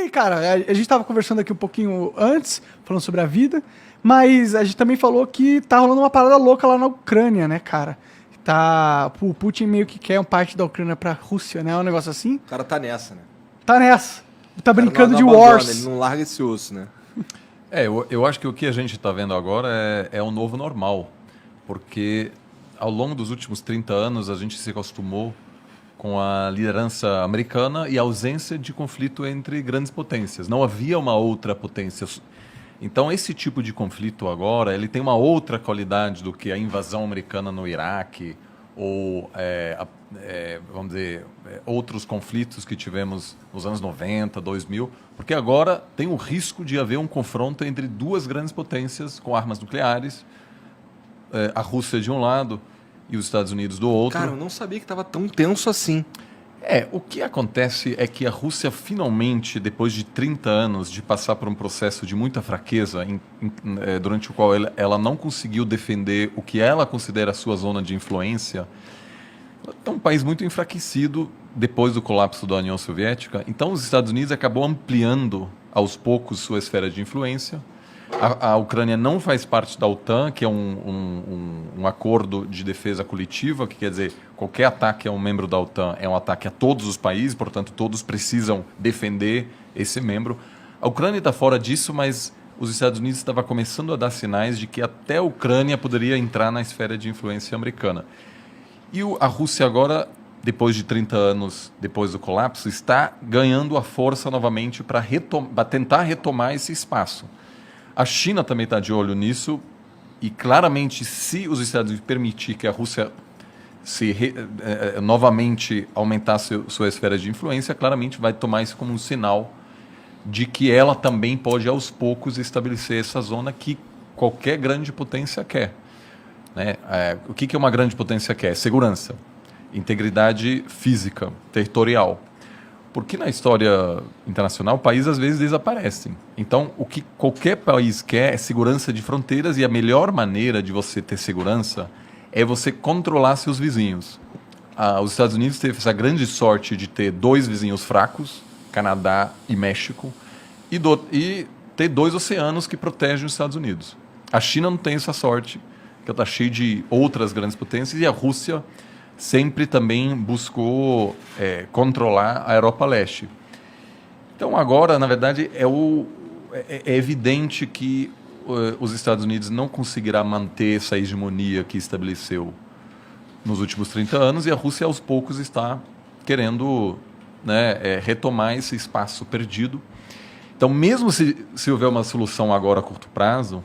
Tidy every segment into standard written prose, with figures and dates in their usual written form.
aí, cara, a gente tava conversando aqui um pouquinho antes, falando sobre a vida, mas a gente também falou que tá rolando uma parada louca lá na Ucrânia, né, cara? O Putin meio que quer uma parte da Ucrânia pra Rússia, né? É um negócio assim. O cara tá nessa, né? Tá nessa. Tá O cara brincando não de abandona, Wars. ele não larga esse osso, né? Eu acho que o que a gente está vendo agora é o novo normal, porque ao longo dos últimos 30 anos a gente se acostumou com a liderança americana e a ausência de conflito entre grandes potências. Não havia uma outra potência. Então esse tipo de conflito agora ele tem uma outra qualidade do que a invasão americana no Iraque ou vamos dizer outros conflitos que tivemos nos anos 90, 2000, porque agora tem o risco de haver um confronto entre duas grandes potências com armas nucleares, a Rússia de um lado e os Estados Unidos do outro. Cara, eu não sabia que tava tão tenso assim. O que acontece é que a Rússia finalmente, depois de 30 anos de passar por um processo de muita fraqueza, durante o qual ela não conseguiu defender o que ela considera a sua zona de influência, é um país muito enfraquecido depois do colapso da União Soviética. Então os Estados Unidos acabou ampliando aos poucos sua esfera de influência. A Ucrânia não faz parte da OTAN, que é um acordo de defesa coletiva, que quer dizer, qualquer ataque a um membro da OTAN é um ataque a todos os países, portanto, todos precisam defender esse membro. A Ucrânia está fora disso, mas os Estados Unidos estavam começando a dar sinais de que até a Ucrânia poderia entrar na esfera de influência americana. E a Rússia agora, depois de 30 anos depois do colapso, está ganhando a força novamente para tentar retomar esse espaço. A China também está de olho nisso e claramente se os Estados Unidos permitir que a Rússia novamente aumentasse sua esfera de influência, claramente vai tomar isso como um sinal de que ela também pode aos poucos estabelecer essa zona que qualquer grande potência quer. Né? O que uma grande potência quer? Segurança, integridade física, territorial. Porque na história internacional, países às vezes desaparecem. Então, o que qualquer país quer é segurança de fronteiras e a melhor maneira de você ter segurança é você controlar seus vizinhos. Os Estados Unidos teve essa grande sorte de ter dois vizinhos fracos, Canadá e México, e ter dois oceanos que protegem os Estados Unidos. A China não tem essa sorte, que está cheia de outras grandes potências, e a Rússia sempre também buscou controlar a Europa Leste. Então agora, na verdade, é evidente que os Estados Unidos não conseguirá manter essa hegemonia que estabeleceu nos últimos 30 anos e a Rússia aos poucos está querendo retomar esse espaço perdido. Então mesmo se houver uma solução agora a curto prazo,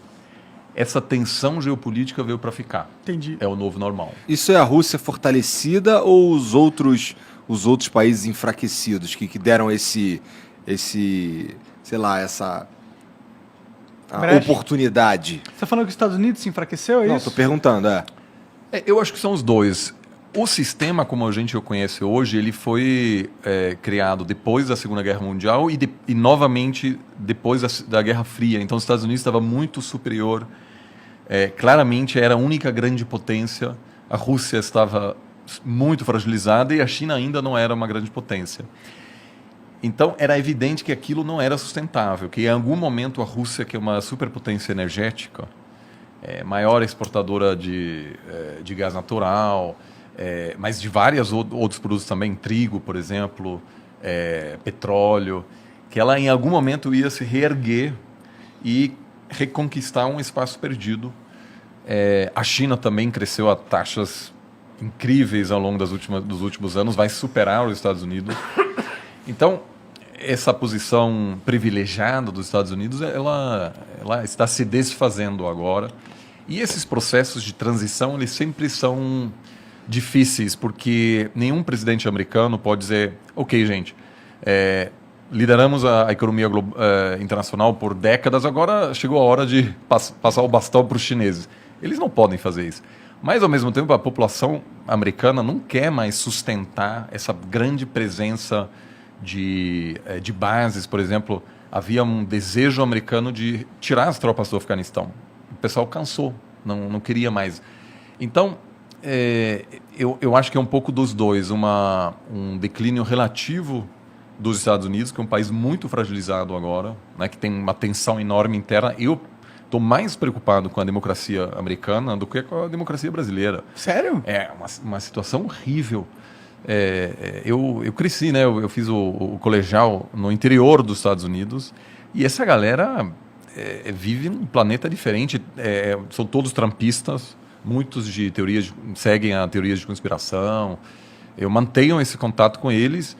essa tensão geopolítica veio para ficar. Entendi. É o novo normal. Isso é a Rússia fortalecida ou os outros países enfraquecidos que deram essa oportunidade? Você tá falando que os Estados Unidos se enfraqueceu, é Não, isso? tô perguntando, Eu acho que são os dois. O sistema, como a gente o conhece hoje, ele foi criado depois da Segunda Guerra Mundial e novamente depois da Guerra Fria. Então, os Estados Unidos estava muito superior. Claramente, era a única grande potência. A Rússia estava muito fragilizada e a China ainda não era uma grande potência. Então, era evidente que aquilo não era sustentável, que em algum momento a Rússia, que é uma superpotência energética, maior exportadora de gás natural, mas de vários outros produtos também, trigo, por exemplo, petróleo, que ela em algum momento ia se reerguer e reconquistar um espaço perdido. A China também cresceu a taxas incríveis ao longo dos últimos anos, vai superar os Estados Unidos. Então, essa posição privilegiada dos Estados Unidos, ela está se desfazendo agora. E esses processos de transição, eles sempre são difíceis, porque nenhum presidente americano pode dizer, ok, gente, lideramos a economia internacional por décadas, agora chegou a hora de passar o bastão para os chineses. Eles não podem fazer isso. Mas, ao mesmo tempo, a população americana não quer mais sustentar essa grande presença de bases. Por exemplo, havia um desejo americano de tirar as tropas do Afeganistão. O pessoal cansou, não queria mais. Então, eu acho que é um pouco dos dois, um declínio relativo dos Estados Unidos, que é um país muito fragilizado agora, né, que tem uma tensão enorme interna. Eu estou mais preocupado com a democracia americana do que com a democracia brasileira. Sério? É uma situação horrível. Eu cresci, né? Eu fiz o colegial no interior dos Estados Unidos e essa galera vive num planeta diferente. São todos trumpistas, muitos seguem a teorias de conspiração. Eu mantenho esse contato com eles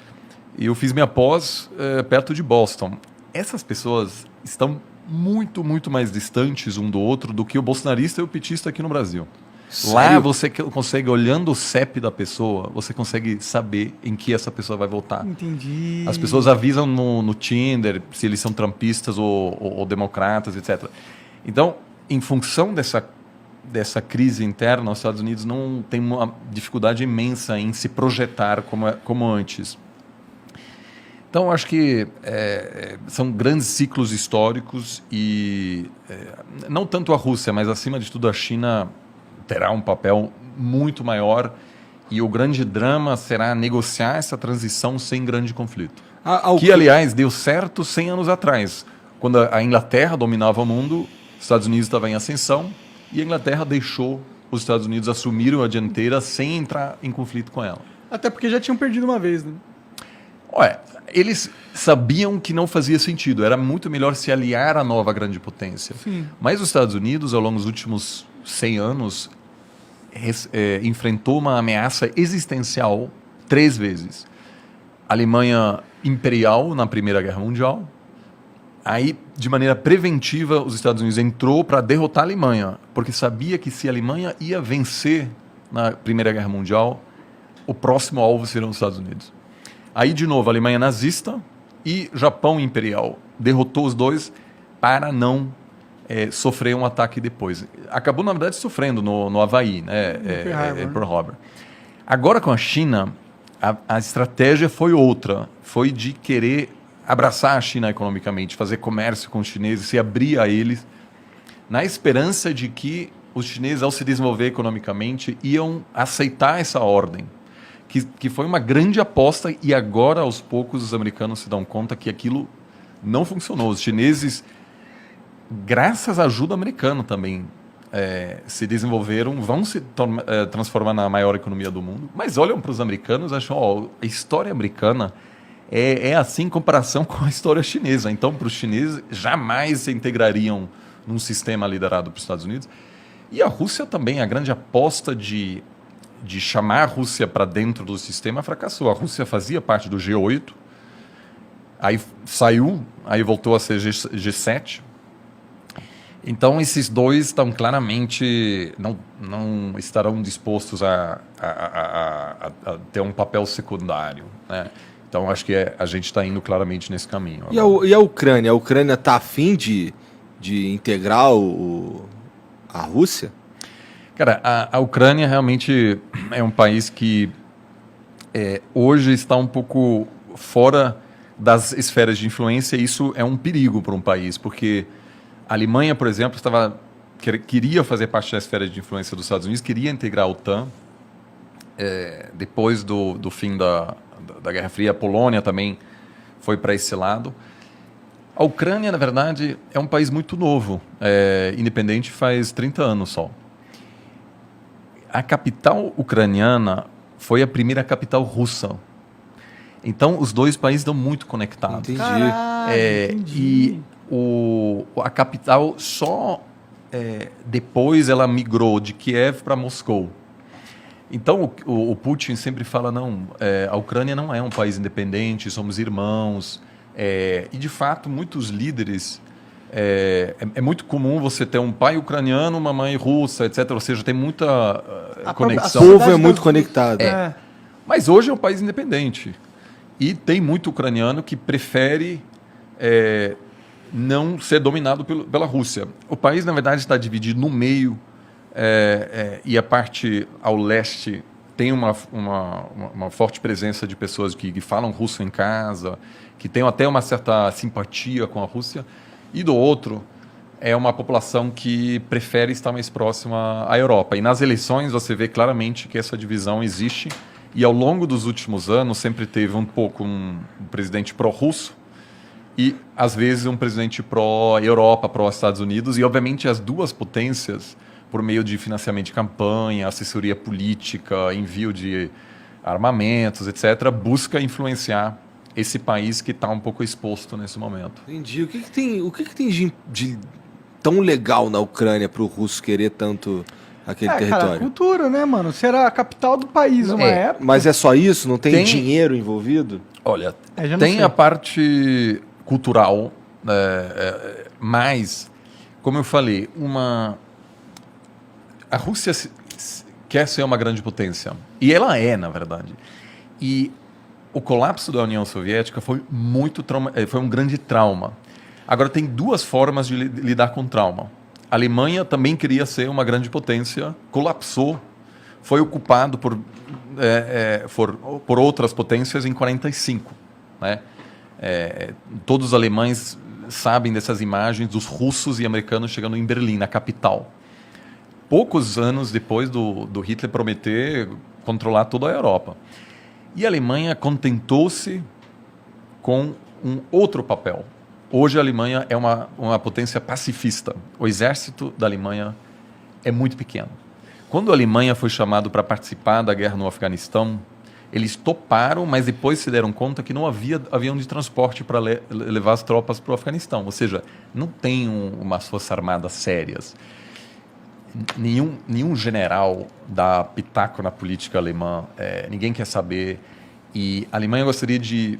e eu fiz minha pós perto de Boston. Essas pessoas estão muito, muito mais distantes um do outro do que o bolsonarista e o petista aqui no Brasil. Lá Sério? você consegue, olhando o CEP da pessoa, você consegue saber em que essa pessoa vai votar. Entendi. As pessoas avisam no Tinder se eles são trumpistas ou democratas, etc. Então, em função dessa crise interna, os Estados Unidos não tem uma dificuldade imensa em se projetar como antes. Então, acho que são grandes ciclos históricos e não tanto a Rússia, mas acima de tudo a China terá um papel muito maior e o grande drama será negociar essa transição sem grande conflito. Que, aliás, deu certo 100 anos atrás, quando a Inglaterra dominava o mundo, os Estados Unidos estavam em ascensão e a Inglaterra deixou os Estados Unidos assumirem a dianteira sem entrar em conflito com ela. Até porque já tinham perdido uma vez, né? Olha, eles sabiam que não fazia sentido, era muito melhor se aliar à nova grande potência. Sim. Mas os Estados Unidos, ao longo dos últimos 100 anos, enfrentou uma ameaça existencial 3 vezes. A Alemanha imperial na Primeira Guerra Mundial. Aí, de maneira preventiva, os Estados Unidos entrou para derrotar a Alemanha, porque sabia que se a Alemanha ia vencer na Primeira Guerra Mundial, o próximo alvo seriam os Estados Unidos. Aí, de novo, a Alemanha nazista e Japão imperial. Derrotou os dois para não sofrer um ataque depois. Acabou, na verdade, sofrendo no Havaí, né? Pearl Harbor. Agora, com a China, a estratégia foi outra. Foi de querer abraçar a China economicamente, fazer comércio com os chineses, se abrir a eles, na esperança de que os chineses, ao se desenvolver economicamente, iam aceitar essa ordem. Que foi uma grande aposta e agora, aos poucos, os americanos se dão conta que aquilo não funcionou. Os chineses, graças à ajuda americana também, se desenvolveram, vão se transformar na maior economia do mundo, mas olham para os americanos e acham, a história americana é assim em comparação com a história chinesa. Então, para os chineses, jamais se integrariam num sistema liderado pelos Estados Unidos. E a Rússia também, a grande aposta de chamar a Rússia para dentro do sistema fracassou. A Rússia fazia parte do G8, aí saiu, aí voltou a ser G7. Então, esses dois estão claramente, não estarão dispostos a ter um papel secundário, né? Então, acho que a gente está indo claramente nesse caminho. E a Ucrânia? A Ucrânia está afim de integrar a Rússia? Cara, a Ucrânia realmente é um país que hoje está um pouco fora das esferas de influência, e isso é um perigo para um país, porque a Alemanha, por exemplo, queria fazer parte da esfera de influência dos Estados Unidos, queria integrar a OTAN. Depois do fim da Guerra Fria, a Polônia também foi para esse lado. A Ucrânia, na verdade, é um país muito novo, independente faz 30 anos só. A capital ucraniana foi a primeira capital russa. Então, os dois países estão muito conectados. Entendi. Entendi. E a capital só depois ela migrou de Kiev para Moscou. Então, o Putin sempre fala, a Ucrânia não é um país independente, somos irmãos. E, de fato, muitos líderes... É muito comum você ter um pai ucraniano, uma mãe russa, etc. Ou seja, tem muita conexão. O povo é muito conectado. Mas hoje é um país independente. E tem muito ucraniano que prefere não ser dominado pela Rússia. O país, na verdade, está dividido no meio, e a parte ao leste tem uma forte presença de pessoas que falam russo em casa, que têm até uma certa simpatia com a Rússia. E do outro, é uma população que prefere estar mais próxima à Europa. E nas eleições você vê claramente que essa divisão existe E ao longo dos últimos anos sempre teve um pouco um presidente pró-russo e, às vezes, um presidente pró-Europa, pró-Estados Unidos. E, obviamente, as duas potências, por meio de financiamento de campanha, assessoria política, envio de armamentos, etc., busca influenciar esse país que está um pouco exposto nesse momento. Entendi. O que tem de tão legal na Ucrânia para o russo querer tanto aquele Cara, território? cultura, né, mano? Será a capital do país uma época. Mas é só isso? Não tem, Tem- dinheiro envolvido? Olha, Já não tem sei. a parte cultural, mas, como eu falei, a Rússia quer ser uma grande potência. E ela é, na verdade. E o colapso da União Soviética foi foi um grande trauma. Agora, tem duas formas de lidar com trauma. A Alemanha também queria ser uma grande potência, colapsou, foi ocupado por outras potências em 1945. Né? Todos os alemães sabem dessas imagens dos russos e americanos chegando em Berlim, na capital. Poucos anos depois do Hitler prometer controlar toda a Europa. E a Alemanha contentou-se com um outro papel. Hoje a Alemanha é uma potência pacifista. O exército da Alemanha é muito pequeno. Quando a Alemanha foi chamada para participar da guerra no Afeganistão, eles toparam, mas depois se deram conta que não havia avião de transporte para levar as tropas para o Afeganistão. Ou seja, não tem umas forças armadas sérias. Nenhum general dá pitaco na política alemã. Ninguém quer saber. E a Alemanha gostaria de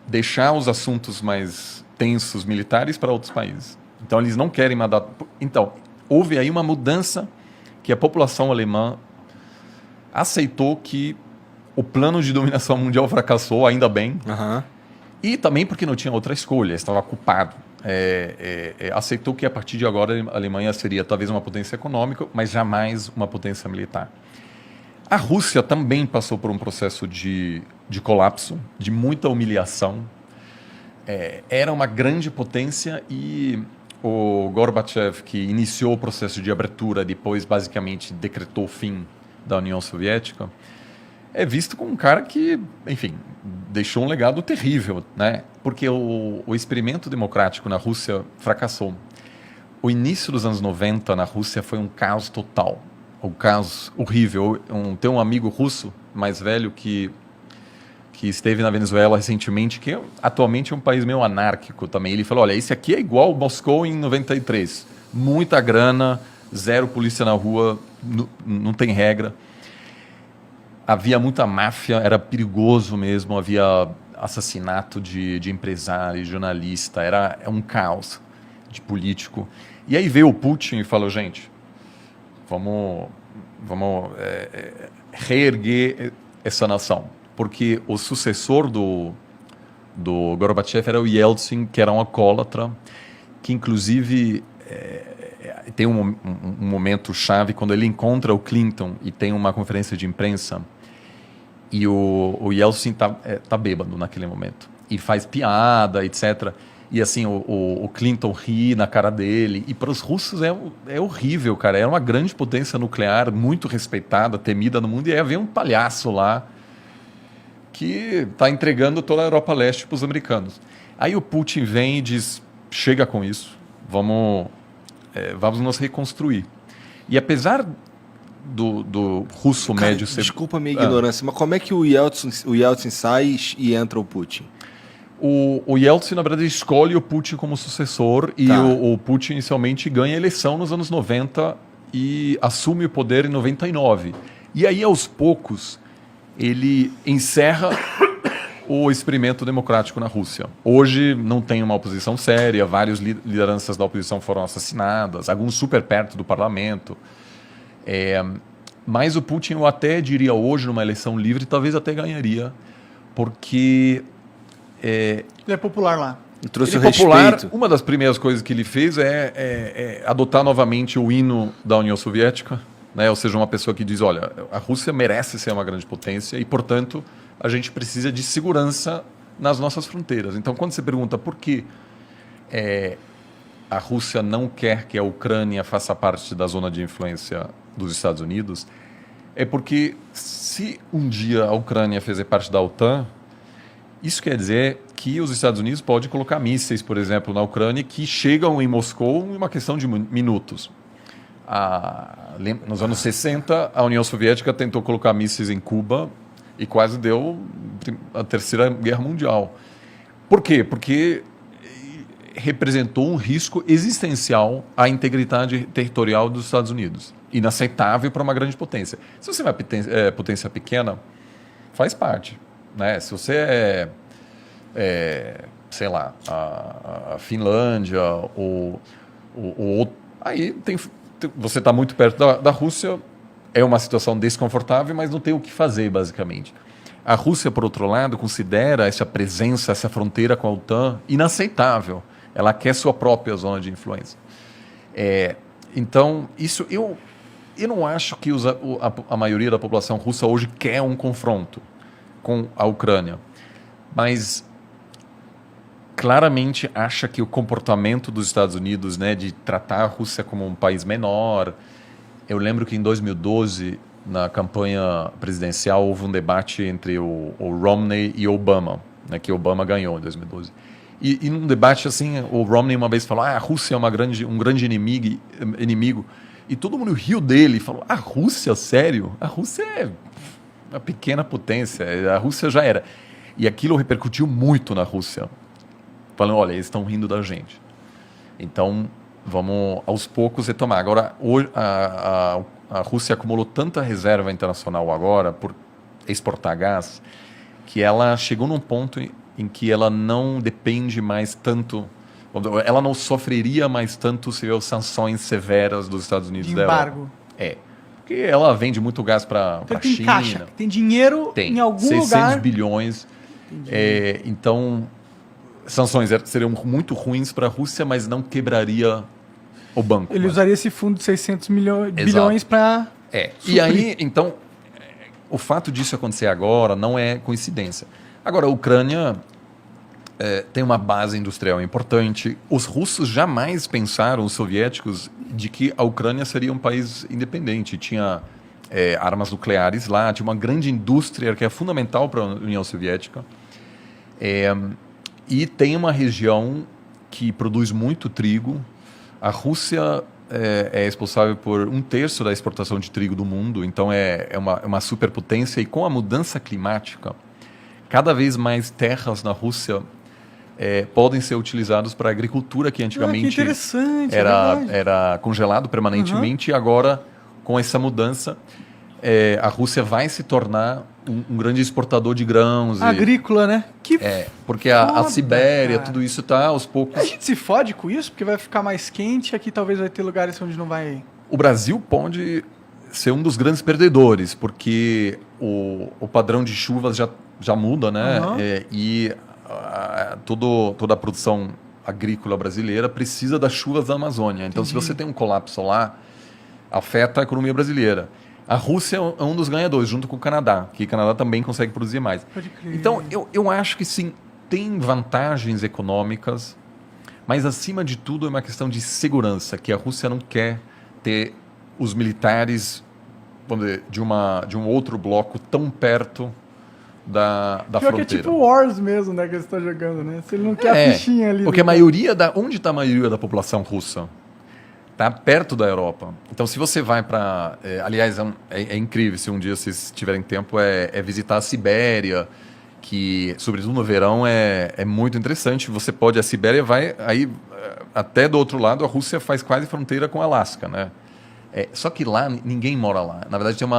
deixar os assuntos mais tensos militares para outros países. Então, eles não querem mandar... Então, houve aí uma mudança que a população alemã aceitou que o plano de dominação mundial fracassou, ainda bem, Aham. e também porque não tinha outra escolha, estava ocupado. Aceitou que a partir de agora a Alemanha seria talvez uma potência econômica, mas jamais uma potência militar. A Rússia também passou por um processo de colapso, de muita humilhação. Era uma grande potência e o Gorbachev, que iniciou o processo de abertura, depois basicamente decretou o fim da União Soviética, é visto como um cara que, enfim, deixou um legado terrível, né? Porque o experimento democrático na Rússia fracassou. O início dos anos 90 na Rússia foi um caos total, um caos horrível. Tem um amigo russo mais velho que esteve na Venezuela recentemente, que atualmente é um país meio anárquico também. Ele falou, olha, esse aqui é igual Moscou em 93. Muita grana, zero polícia na rua, não tem regra. Havia muita máfia, era perigoso mesmo, havia assassinato de empresário, jornalista, era um caos de político. E aí veio o Putin e falou, gente, vamos reerguer essa nação. Porque o sucessor do Gorbachev era o Yeltsin, que era um alcoólatra, que inclusive tem um momento chave quando ele encontra o Clinton e tem uma conferência de imprensa e o Yeltsin tá bêbado naquele momento e faz piada, etc. E assim, o Clinton ri na cara dele. E para os russos é horrível, cara. Era uma grande potência nuclear, muito respeitada, temida no mundo, e aí havia um palhaço lá que está entregando toda a Europa Leste para os americanos. Aí o Putin vem e diz, chega com isso, vamos nos reconstruir. E apesar do russo Cara, médio ser... desculpa a minha ignorância, mas como é que o Yeltsin sai e entra o Putin? O Yeltsin, na verdade, escolhe o Putin como sucessor e Tá. o Putin inicialmente ganha a eleição nos anos 90 e assume o poder em 99. E aí, aos poucos, ele encerra o experimento democrático na Rússia. Hoje não tem uma oposição séria, várias lideranças da oposição foram assassinadas, alguns super perto do parlamento. Mas o Putin, eu até diria hoje, numa eleição livre, talvez até ganharia, porque... Ele é popular lá. E trouxe Ele o é popular. respeito. Uma das primeiras coisas que ele fez é adotar novamente o hino da União Soviética, né? Ou seja, uma pessoa que diz, olha, a Rússia merece ser uma grande potência e, portanto, a gente precisa de segurança nas nossas fronteiras. Então, quando você pergunta por que a Rússia não quer que a Ucrânia faça parte da zona de influência dos Estados Unidos, É porque se um dia a Ucrânia fizer parte da OTAN, isso quer dizer que os Estados Unidos podem colocar mísseis, por exemplo, na Ucrânia, que chegam em Moscou em uma questão de minutos. Nos anos 60, a União Soviética tentou colocar mísseis em Cuba e quase deu a Terceira Guerra Mundial. Por quê? Porque representou um risco existencial à integridade territorial dos Estados Unidos. Inaceitável para uma grande potência. Se você é uma potência pequena, faz parte. Né? Se você sei lá, a Finlândia ou aí você está muito perto da Rússia, é uma situação desconfortável, mas não tem o que fazer, basicamente. A Rússia, por outro lado, considera essa presença, essa fronteira com a OTAN inaceitável. Ela quer sua própria zona de influência. Então, isso eu não acho que a maioria da população russa hoje quer um confronto com a Ucrânia, mas claramente acha que o comportamento dos Estados Unidos, né, de tratar a Rússia como um país menor. Eu lembro que em 2012, na campanha presidencial, houve um debate entre o Romney e Obama, né, que Obama ganhou em 2012. E num debate assim, o Romney uma vez falou: a Rússia é um grande inimigo. E todo mundo riu dele e falou: a Rússia, sério? A Rússia é uma pequena potência, a Rússia já era. E aquilo repercutiu muito na Rússia. Falando: olha, eles estão rindo da gente. Então, vamos aos poucos retomar. Agora, hoje, a Rússia acumulou tanta reserva internacional agora por exportar gás, que ela chegou num ponto em que ela não depende mais tanto, ela não sofreria mais tanto se houver sanções severas dos Estados Unidos. De embargo. Porque ela vende muito gás para a China. Caixa, tem dinheiro em algum 600 lugar. bilhões. Então, sanções seriam muito ruins para a Rússia, mas não quebraria o banco. Ele usaria esse fundo de 600 bilhões para... E aí, então, o fato disso acontecer agora não é coincidência. Agora, a Ucrânia tem uma base industrial importante. Os russos jamais pensaram, os soviéticos, de que a Ucrânia seria um país independente. Tinha armas nucleares lá, tinha uma grande indústria que é fundamental para a União Soviética. E tem uma região que produz muito trigo. A Rússia é responsável por 1/3 da exportação de trigo do mundo, então é uma superpotência. E com a mudança climática, cada vez mais terras na Rússia podem ser utilizadas para a agricultura, que antigamente que interessante, era congelado permanentemente. E agora, com essa mudança, a Rússia vai se tornar um grande exportador de grãos. Agrícola, né? Porque a Sibéria, tudo isso está aos poucos... A gente se fode com isso, porque vai ficar mais quente, aqui talvez vai ter lugares onde não vai... O Brasil pode ser um dos grandes perdedores, porque o padrão de chuvas já muda, né? E toda a produção agrícola brasileira precisa das chuvas da Amazônia. Então, se você tem um colapso lá, afeta a economia brasileira. A Rússia é um dos ganhadores, junto com o Canadá, que o Canadá também consegue produzir mais. Pode crer. Então, eu acho que sim, tem vantagens econômicas, mas, acima de tudo, é uma questão de segurança, que a Rússia não quer ter os militares, vamos dizer, de um outro bloco tão perto da fronteira. Que é tipo Wars mesmo, né, que você está jogando, né? Se ele não quer a fichinha ali. Porque onde está a maioria da população russa? Está perto da Europa. Então, se você vai para... aliás, é incrível, se um dia vocês tiverem tempo, visitar a Sibéria, que, sobretudo no verão, é muito interessante. Você pode... A Sibéria vai... Aí, até do outro lado, a Rússia faz quase fronteira com o Alasca, né? Só que lá, ninguém mora lá. Na verdade, tem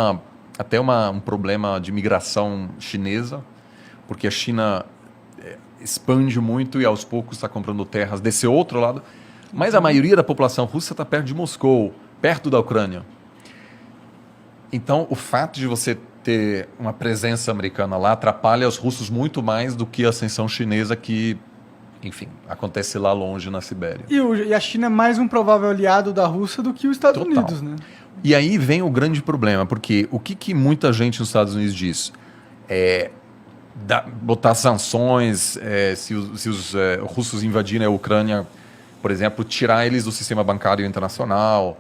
até um problema de migração chinesa, porque a China expande muito e, aos poucos, está comprando terras desse outro lado. Mas a maioria da população russa está perto de Moscou, perto da Ucrânia. Então, o fato de você ter uma presença americana lá atrapalha os russos muito mais do que a ascensão chinesa que, enfim, acontece lá longe na Sibéria. E a China é mais um provável aliado da Rússia do que os Estados Unidos, né? E aí vem o grande problema, porque o que muita gente nos Estados Unidos diz? Botar sanções, se os russos invadirem a Ucrânia, por exemplo, tirar eles do sistema bancário internacional,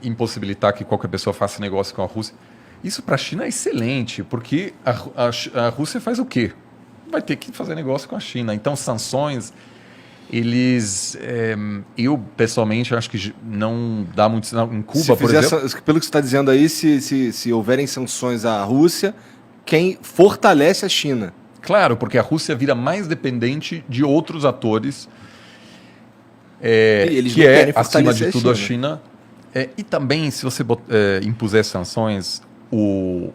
impossibilitar que qualquer pessoa faça negócio com a Rússia. Isso para a China é excelente, porque a Rússia faz o quê? Vai ter que fazer negócio com a China. Então, sanções, eu pessoalmente acho que não dá muito sinal. Em Cuba, por exemplo. Pelo que você está dizendo aí, se houverem sanções à Rússia, quem fortalece a China. Claro, porque a Rússia vira mais dependente de outros atores, eles que não é, querem acima fortalecer de tudo, a a China. E também, se você impuser sanções, o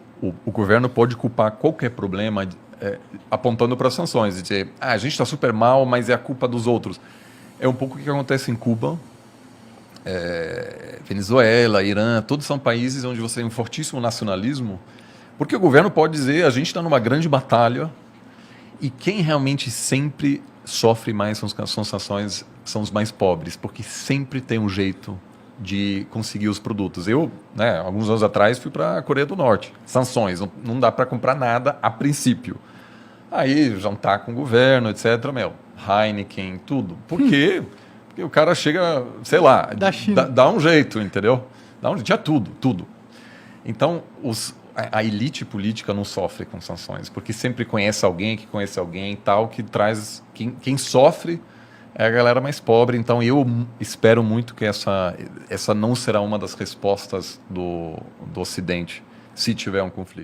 governo pode culpar qualquer problema apontando para as sanções. E dizer, a gente está super mal, mas é a culpa dos outros. É um pouco o que acontece em Cuba, Venezuela, Irã, todos são países onde você tem um fortíssimo nacionalismo, porque o governo pode dizer, a gente está numa grande batalha, e quem realmente sempre sofre mais com as sanções são os mais pobres, porque sempre tem um jeito de conseguir os produtos. Eu, alguns anos atrás, fui para a Coreia do Norte. Sanções, não dá para comprar nada a princípio. Aí, jantar com o governo, etc. Heineken, tudo. Por quê? Porque o cara chega, sei lá, Da China. dá um jeito, entendeu? Tinha tudo. Então, a elite política não sofre com sanções, porque sempre conhece alguém que conhece alguém tal, que traz... Quem sofre é a galera mais pobre. Então, eu espero muito que essa não será uma das respostas do Ocidente, se tiver um conflito.